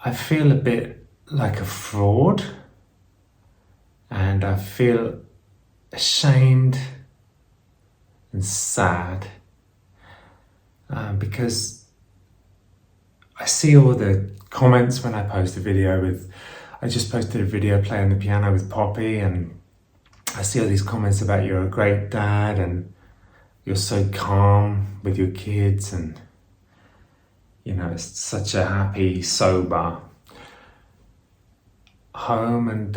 I feel a bit like a fraud, and I feel ashamed and sad because I see all the comments when I post a video with, I just posted a video playing the piano with Poppy, and I see all these comments about you're a great dad and you're so calm with your kids, and it's such a happy, sober home, and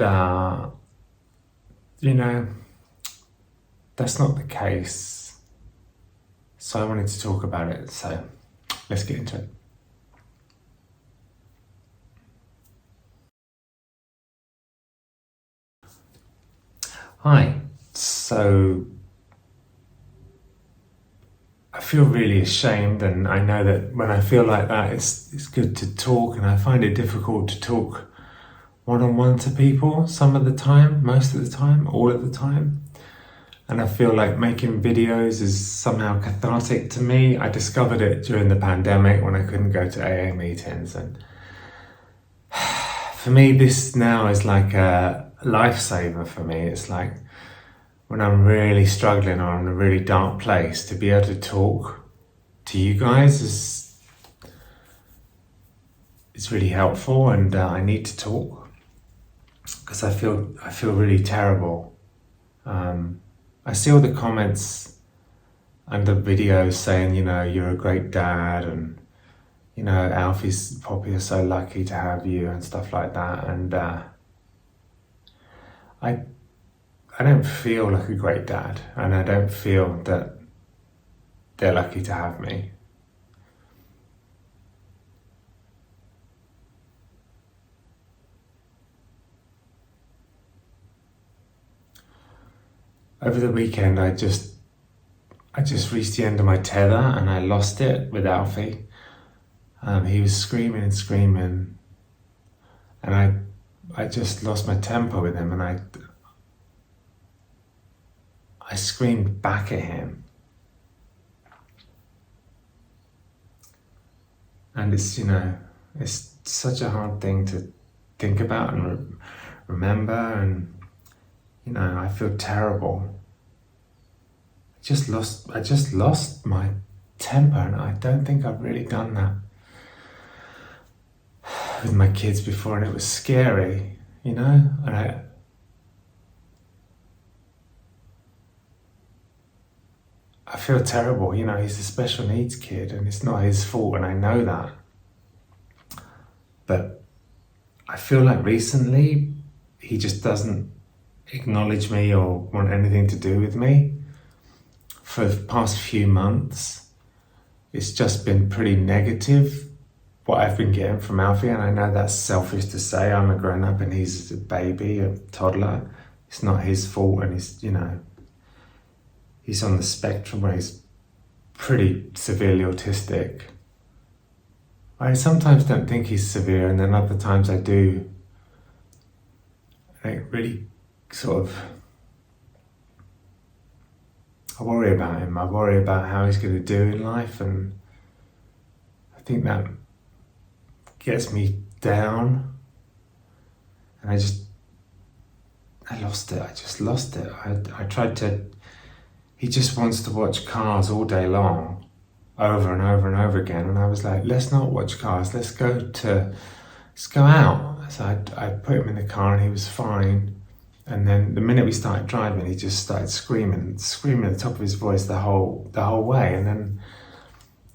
that's not the case. So I wanted to talk about it, so let's get into it. Hi. So I feel really ashamed, and I know that when I feel like that, it's good to talk, and I find it difficult to talk one-on-one to people some of the time, most of the time, all of the time. And I feel like making videos is somehow cathartic to me. I discovered it during the pandemic when I couldn't go to AA meetings, and for me this now is like a lifesaver for me. It's like when I'm really struggling or in a really dark place, to be able to talk to you guys is really helpful, and I need to talk because I feel really terrible. I see all the comments under videos saying, you're a great dad, and Alfie's, Poppy are so lucky to have you and stuff like that, and I don't feel like a great dad, and I don't feel that they're lucky to have me. Over the weekend, I just reached the end of my tether, and I lost it with Alfie. He was screaming and screaming, and I just lost my temper with him, and I screamed back at him. And it's such a hard thing to think about and remember, and I feel terrible. I just lost my temper, and I don't think I've really done that with my kids before, and it was scary, and I feel terrible. He's a special needs kid, and it's not his fault, and I know that. But I feel like recently he just doesn't acknowledge me or want anything to do with me. For the past few months, it's just been pretty negative, what I've been getting from Alfie, and I know that's selfish to say. I'm a grown-up and he's a baby, a toddler. It's not his fault, and he's on the spectrum where he's pretty severely autistic. I sometimes don't think he's severe, and then other times I do. I really I worry about him. I worry about how he's going to do in life, and I think that gets me down. And I lost it. I just lost it. I tried to. He just wants to watch cars all day long, over and over and over again. And I was like, let's not watch cars. Let's go out. So I put him in the car, and he was fine. And then the minute we started driving, he just started screaming at the top of his voice the whole way. And then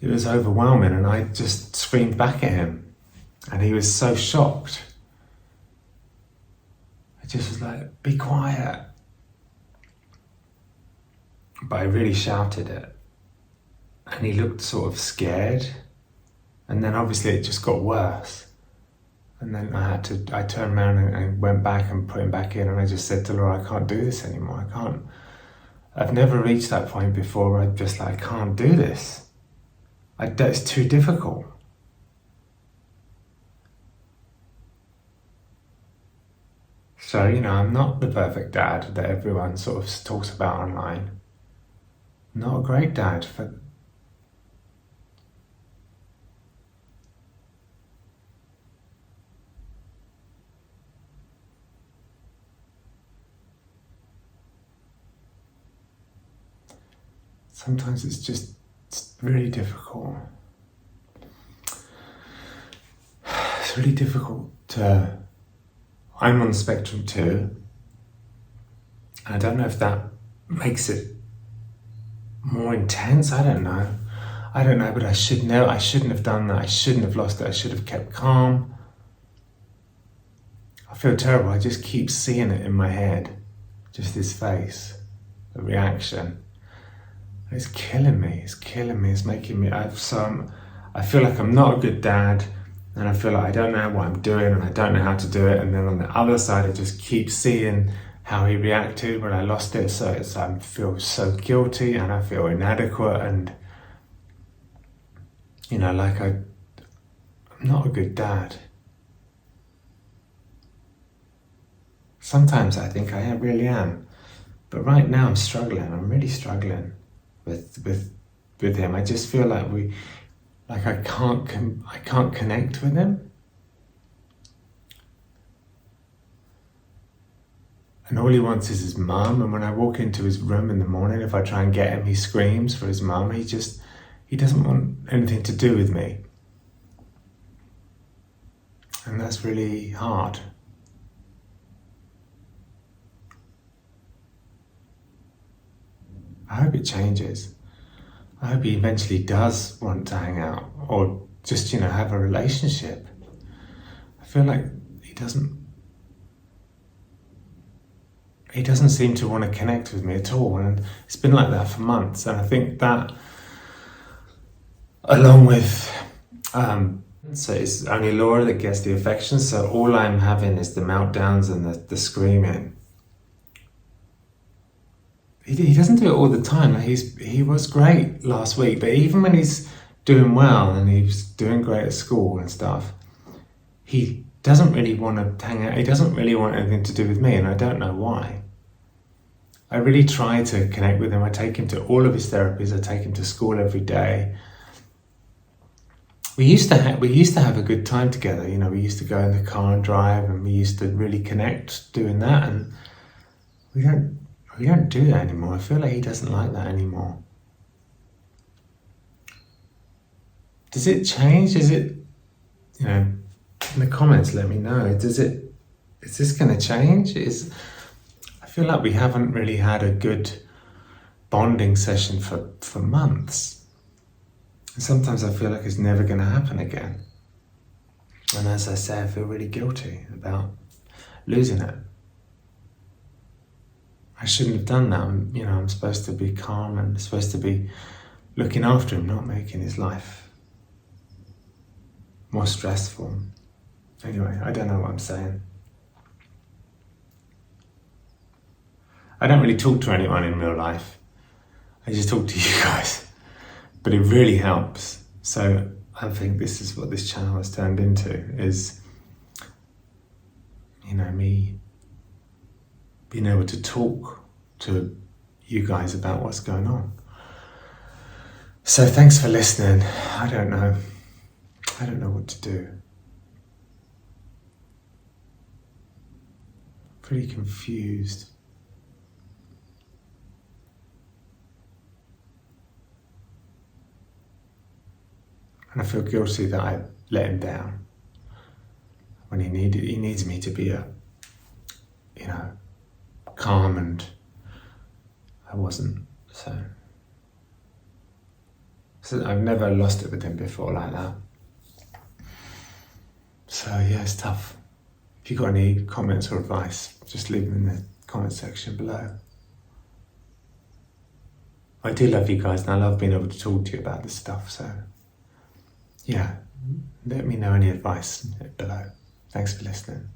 it was overwhelming, and I just screamed back at him, and he was so shocked. I just was like, be quiet. But I really shouted it, and he looked sort of scared. And then obviously it just got worse. And then I turned around and went back and put him back in, and I just said to Laura, I can't do this anymore. I've never reached that point before where I'm just like, I can't do this. It's too difficult. So, I'm not the perfect dad that everyone sort of talks about online. I'm not a great dad, but sometimes it's really difficult. It's really difficult to... I'm on the spectrum too. I don't know if that makes it more intense. I don't know, but I should know. I shouldn't have done that. I shouldn't have lost it. I should have kept calm. I feel terrible. I just keep seeing it in my head. Just his face, the reaction. It's killing me. It's killing me. It's making me... I feel like I'm not a good dad, and I feel like I don't know what I'm doing, and I don't know how to do it. And then on the other side, I just keep seeing how he reacted when I lost it. So I feel so guilty, and I feel inadequate, and like I'm not a good dad. Sometimes I think I really am, but right now I'm struggling. I'm really struggling with him. I just feel like I can't connect with him. And all he wants is his mum. And when I walk into his room in the morning, if I try and get him, he screams for his mum. He doesn't want anything to do with me. And that's really hard. I hope it changes. I hope he eventually does want to hang out or just, have a relationship. I feel like he doesn't seem to want to connect with me at all, and it's been like that for months. And I think that, along with so it's only Laura that gets the affection, so all I'm having is the meltdowns and the screaming. He doesn't do it all the time. He was great last week, but even when he's doing well and he's doing great at school and stuff, he doesn't really want to hang out. He doesn't really want anything to do with me, and I don't know why. I really try to connect with him. I take him to all of his therapies. I take him to school every day. We used to have a good time together. We used to go in the car and drive, and we used to really connect doing that. And we don't do that anymore. I feel like he doesn't like that anymore. Does it change? Is it, in the comments, let me know. Is this going to change? I feel like we haven't really had a good bonding session for months. And sometimes I feel like it's never going to happen again. And as I say, I feel really guilty about losing it. I shouldn't have done that. I'm supposed to be calm and supposed to be looking after him, not making his life more stressful. Anyway, I don't know what I'm saying. I don't really talk to anyone in real life. I just talk to you guys. But it really helps. So I think this is what this channel has turned into, is, me being able to talk to you guys about what's going on. So thanks for listening. I don't know what to do. Pretty confused. And I feel guilty that I let him down when he needs me to be calm, and I wasn't. So I've never lost it with him before like that. So yeah, it's tough. If you've got any comments or advice, just leave them in the comment section below. I do love you guys, and I love being able to talk to you about this stuff. So yeah, let me know any advice below. Thanks for listening.